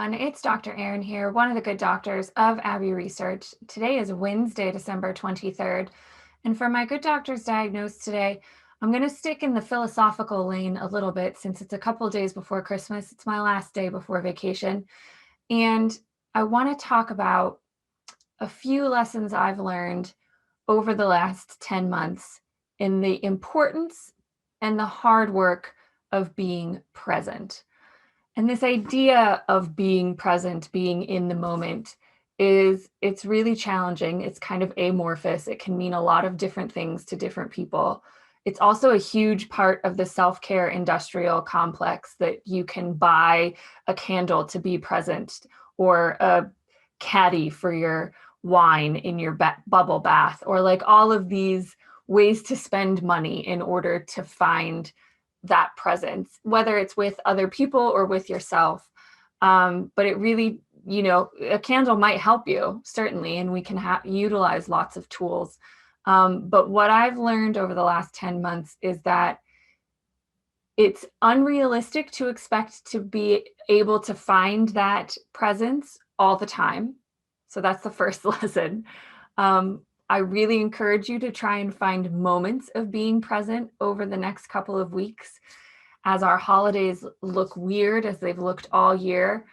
everyone. It's Dr. Erin here, one of the good doctors of Abbey Research. Today is Wednesday, December 23rd. And for my good doctor's diagnose today, I'm going to stick in the philosophical lane a little bit since it's a couple days before Christmas. It's my last day before vacation. And I want to talk about a few lessons I've learned over the last 10 months in the importance and the hard work of being present. And this idea of being present, being in the moment, it's really challenging. It's kind of amorphous. It can mean a lot of different things to different people. It's also a huge part of the self-care industrial complex that you can buy a candle to be present or a caddy for your wine in your bubble bath, or like all of these ways to spend money in order to find that presence, whether it's with other people or with yourself. But it really, a candle might help you, certainly, and we can utilize lots of tools. But what I've learned over the last 10 months is that it's unrealistic to expect to be able to find that presence all the time. So that's the first lesson. I really encourage you to try and find moments of being present over the next couple of weeks as our holidays look weird, as they've looked all year,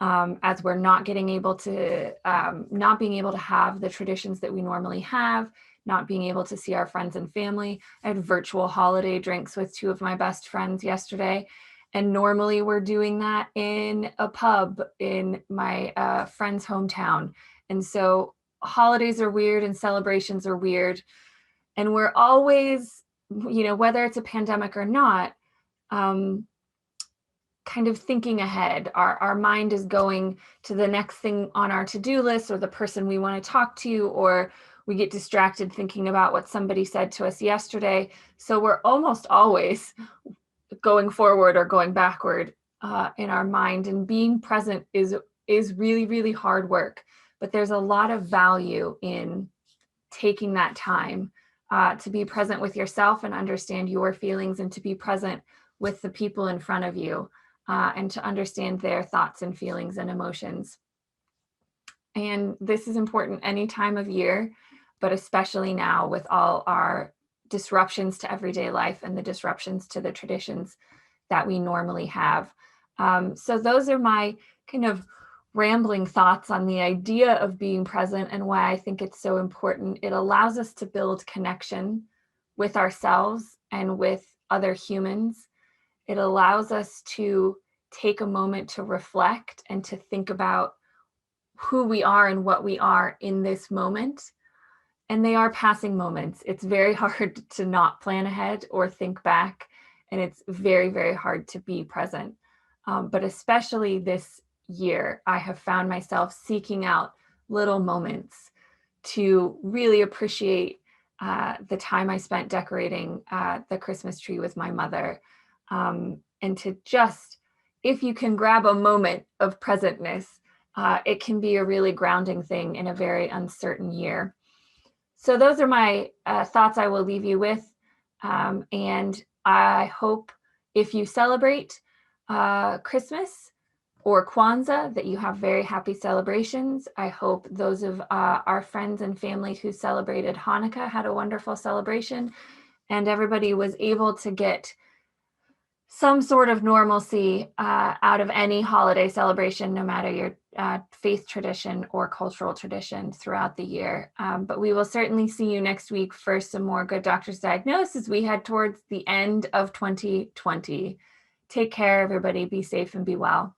as we're not being able to have the traditions that we normally have, not being able to see our friends and family. I had virtual holiday drinks with two of my best friends yesterday. And normally we're doing that in a pub in my friend's hometown. And so holidays are weird and celebrations are weird. And we're always, whether it's a pandemic or not, kind of thinking ahead. Our mind is going to the next thing on our to-do list or the person we want to talk to, or we get distracted thinking about what somebody said to us yesterday. So we're almost always going forward or going backward in our mind, and being present is really, really hard work. But there's a lot of value in taking that time to be present with yourself and understand your feelings, and to be present with the people in front of you and to understand their thoughts and feelings and emotions. And this is important any time of year, but especially now with all our disruptions to everyday life and the disruptions to the traditions that we normally have. So those are my kind of rambling thoughts on the idea of being present and why I think it's so important. It allows us to build connection with ourselves and with other humans. It allows us to take a moment to reflect and to think about who we are and what we are in this moment. And they are passing moments. It's very hard to not plan ahead or think back. And it's very, very hard to be present. But especially this year, I have found myself seeking out little moments to really appreciate the time I spent decorating the Christmas tree with my mother. And to just, if you can grab a moment of presentness, it can be a really grounding thing in a very uncertain year. So those are my thoughts I will leave you with. And I hope if you celebrate Christmas or Kwanzaa, that you have very happy celebrations. I hope those of our friends and family who celebrated Hanukkah had a wonderful celebration, and everybody was able to get some sort of normalcy out of any holiday celebration, no matter your faith tradition or cultural tradition throughout the year. But we will certainly see you next week for some more Good Doctor's Diagnose as we head towards the end of 2020. Take care, everybody. Be safe and be well.